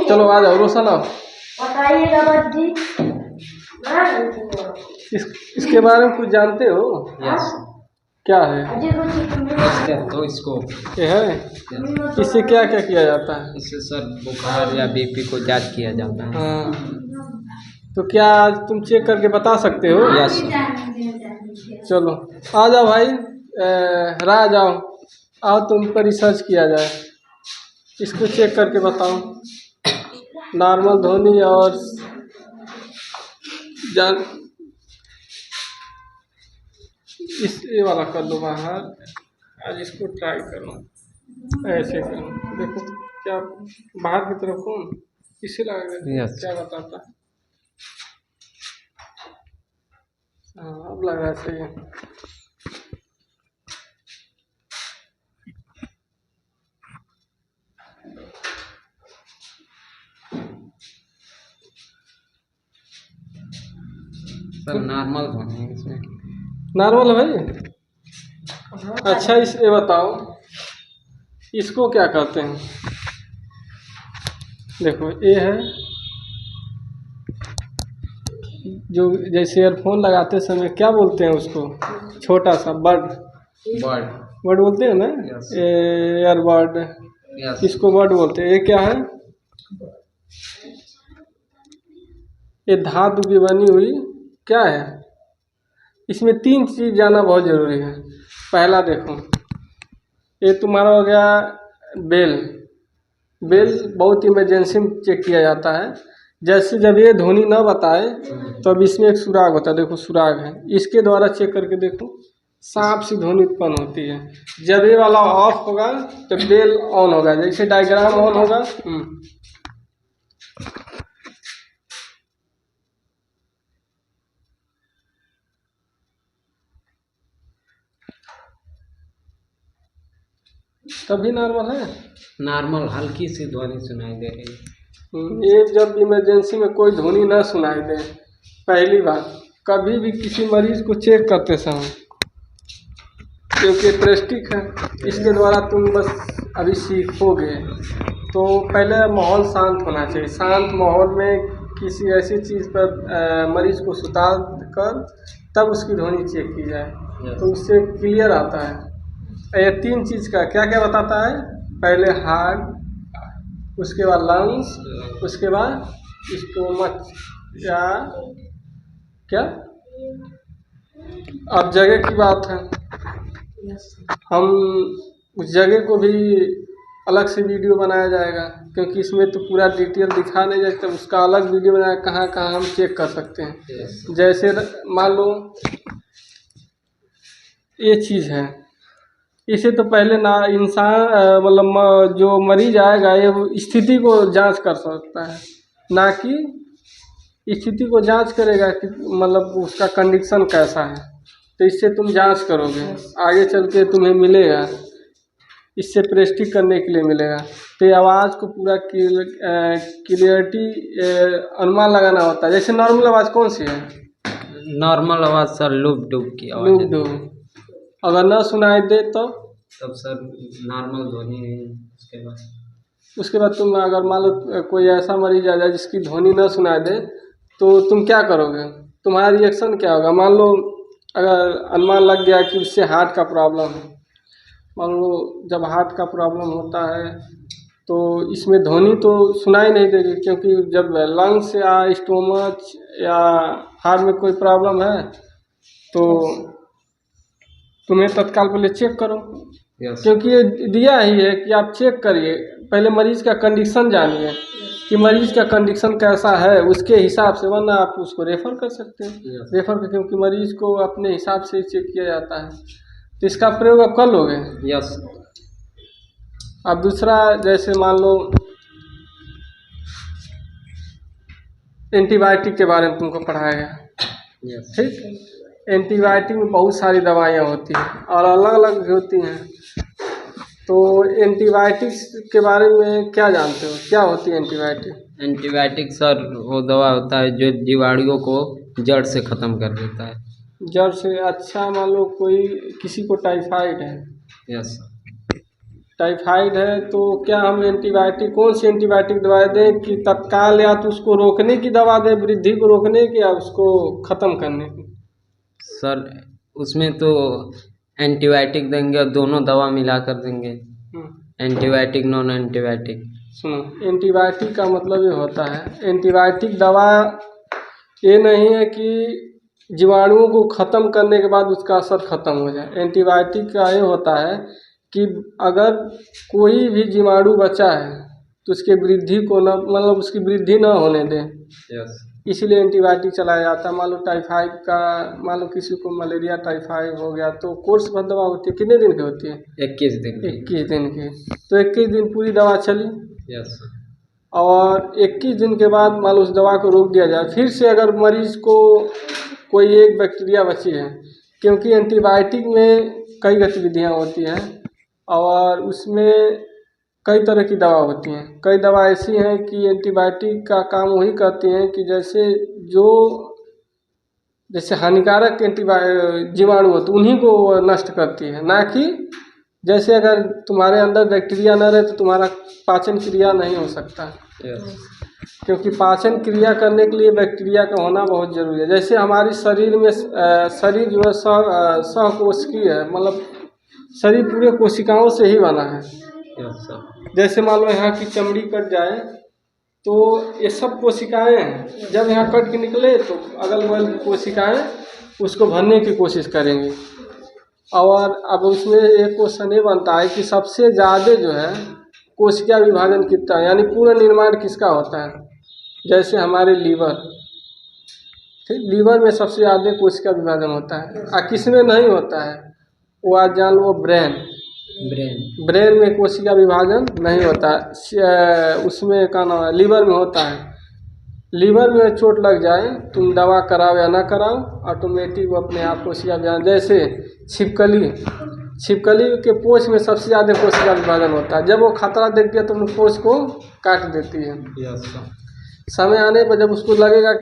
चलो आ जाओ, रोशन आओ। इसके बारे में कुछ जानते हो? यस। क्या है? तो इसको ये है, इससे क्या क्या किया जाता है? इससे सर बुखार या बीपी को जांच किया जाता है। हाँ, तो क्या आज तुम चेक करके बता सकते हो? यस। चलो आ जाओ भाई, राह जाओ, आओ तुम पर रिसर्च किया जाए, इसको चेक करके बताओ। नॉर्मल ध्वनि और जान, इस ये वाला कर लो बाहर, आज इसको ट्राई करो, ऐसे करो, देखो क्या बाहर की तरफ कौन इसे लगा Yes. क्या बताता है? हाँ अब लग रहा है सही है। सर नॉर्मल ध्वनि है इसमें। नॉर्मल है भाई। अच्छा इसे बताओ, इसको क्या कहते हैं? देखो ये है जो जैसे ईयरफोन लगाते समय क्या बोलते हैं उसको, छोटा सा बड बर्ड। बड बोलते हैं ना? Yes. Earbud, yes. इसको बड बोलते हैं। ये क्या है? ये धातु की बनी हुई क्या है? इसमें तीन चीज़ जानना बहुत ज़रूरी है। पहला देखो, ये तुम्हारा हो गया बेल। बेल बहुत इमरजेंसी में चेक किया जाता है। जैसे जब ये ध्वनि न बताए तो अब इसमें एक सुराग होता है, देखो सुराग है, इसके द्वारा चेक करके देखो, सांप सी ध्वनि उत्पन्न होती है। जब ये वाला ऑफ होगा तो बेल ऑन होगा, जैसे डायग्राम ऑन होगा। तभी नॉर्मल है। नॉर्मल हल्की सी ध्वनि सुनाई दे रही है। ये जब इमरजेंसी में कोई ध्वनि न सुनाई दे, पहली बात, कभी भी किसी मरीज को चेक करते समय, क्योंकि प्रेस्टिक है, इसके द्वारा तुम बस अभी सीखोगे, तो पहले माहौल शांत होना चाहिए। शांत माहौल में किसी ऐसी चीज़ पर मरीज को सुता कर तब उसकी ध्वनि चेक की जाए, तो उससे क्लियर आता है। ये तीन चीज़ का क्या क्या बताता है? पहले हार्ट, उसके बाद लंग्स, उसके बाद स्टोमच या क्या। अब जगह की बात है, हम उस जगह को भी अलग से वीडियो बनाया जाएगा, क्योंकि इसमें तो पूरा डिटेल दिखा नहीं जाता, उसका अलग वीडियो बनाया कहाँ कहाँ हम चेक कर सकते हैं। जैसे मान लो ये चीज़ है, इसे तो पहले ना इंसान मतलब जो मरीज आएगा ये स्थिति को जांच कर सकता है, ना कि स्थिति को जांच करेगा कि मतलब उसका कंडीशन कैसा है। तो इससे तुम जांच करोगे, आगे चल के तुम्हें मिलेगा, इससे प्रेस्टिक करने के लिए मिलेगा। तो ये आवाज़ को पूरा क्लियरिटी अनुमान लगाना होता है। जैसे नॉर्मल आवाज़ कौन सी है? नॉर्मल आवाज़ सर लूप डूब की आवाज़ लूप है। डूब। अगर ना सुनाई दे तो तब सर नॉर्मल ध्वनि है। उसके बाद तुम अगर मान लो कोई ऐसा मरीज आ जाए जिसकी ध्वनि न सुनाई दे, तो तुम क्या करोगे? तुम्हारा रिएक्शन क्या होगा? मान लो अगर अनुमान लग गया कि उससे हार्ट का प्रॉब्लम है, मान लो जब हार्ट का प्रॉब्लम होता है तो इसमें ध्वनि तो सुनाई नहीं देगी, क्योंकि जब लंग्स या स्टोमच या हार्ट में कोई प्रॉब्लम है तो तुम्हें तत्काल पहले चेक करो। क्योंकि ये दिया ही है कि आप चेक करिए, पहले मरीज का कंडीशन जानिए कि मरीज का कंडीशन कैसा है, उसके हिसाब से, वरना आप उसको रेफ़र कर सकते हैं। रेफ़र कर, क्योंकि मरीज को अपने हिसाब से चेक किया जाता है। तो इसका प्रयोग आप कर लोगे? यस। अब दूसरा, जैसे मान लो एंटीबायोटिक के बारे में तुमको पढ़ाया गया, ठीक। एंटीबायोटिक में बहुत सारी दवाइयाँ होती हैं और अलग अलग भी होती हैं। तो एंटीबायोटिक्स के बारे में क्या जानते हो? क्या होती है एंटीबायोटिक? एंटीबायोटिक सर वो दवा होता है जो जीवाणुओं को जड़ से ख़त्म कर देता है। जड़ से? अच्छा मान लो कोई किसी को टाइफाइड है, यस। टाइफाइड है तो क्या हम एंटीबायोटिक, कौन सी एंटीबायोटिक दवाई दें कि तत्काल, या तो उसको रोकने की दवा दें, वृद्धि को रोकने की, या उसको ख़त्म करने की? सर उसमें तो एंटीबायोटिक देंगे और दोनों दवा मिला कर देंगे, एंटीबायोटिक नॉन एंटीबायोटिक। सुनो, एंटीबायोटिक का मतलब ये होता है, एंटीबायोटिक दवा ये नहीं है कि जीवाणुओं को ख़त्म करने के बाद उसका असर ख़त्म हो जाए। एंटीबायोटिक का ये होता है कि अगर कोई भी जीवाणु बचा है तो उसके वृद्धि को न, मतलब उसकी वृद्धि न होने दें, यस। इसीलिए एंटीबायोटिक चलाया जाता है। मान लो टाइफाइड का, मान लो किसी को मलेरिया टाइफाइड हो गया तो कोर्स पर दवा होती है, कितने दिन की होती है? 21 दिन। 21 दिन की। तो 21 दिन पूरी दवा चली, यस। और 21 दिन के बाद मान लो उस दवा को रोक दिया जाए, फिर से अगर मरीज को कोई एक बैक्टीरिया बची है, क्योंकि एंटीबायोटिक में कई गतिविधियाँ होती हैं और उसमें कई तरह की दवा होती हैं। कई दवा ऐसी हैं कि एंटीबायोटिक का काम वही करती हैं कि जैसे हानिकारक जीवाणु होते उन्हीं को नष्ट करती है, ना कि जैसे अगर तुम्हारे अंदर बैक्टीरिया न रहे तो तुम्हारा पाचन क्रिया नहीं हो सकता। क्योंकि पाचन क्रिया करने के लिए बैक्टीरिया का होना बहुत ज़रूरी है। जैसे हमारी शरीर में शरीर जो है सहकोशिकीय है, मतलब शरीर पूरे कोशिकाओं से ही बना है। जैसे मान लो यहाँ की चमड़ी कट जाए तो ये सब कोशिकाएं हैं, जब यहाँ कट के निकले तो अगल बगल की कोशिकाएं उसको भरने की कोशिश करेंगी। और अब उसमें एक क्वेश्चन ये बनता है कि सबसे ज़्यादा जो है कोशिका विभाजन कितना है, यानी पूरा निर्माण किसका होता है? जैसे हमारे लीवर, ठीक, लीवर में सबसे ज़्यादा कोशिका विभाजन होता है। और किसमें नहीं होता है वो आज जान लो, ब्रेन में कोशिका विभाजन नहीं होता है। उसमें का नाम है, लीवर में होता है। लीवर में चोट लग जाए, तुम दवा कराओ या ना कराओ, ऑटोमेटिक वो अपने आप कोशिका विभाजन, जैसे छिपकली के पूंछ में सबसे ज़्यादा कोशिका विभाजन होता है। जब वो खतरा देखती है तो वो पूंछ को काट देती है। समय आने पर जब उसको लगेगा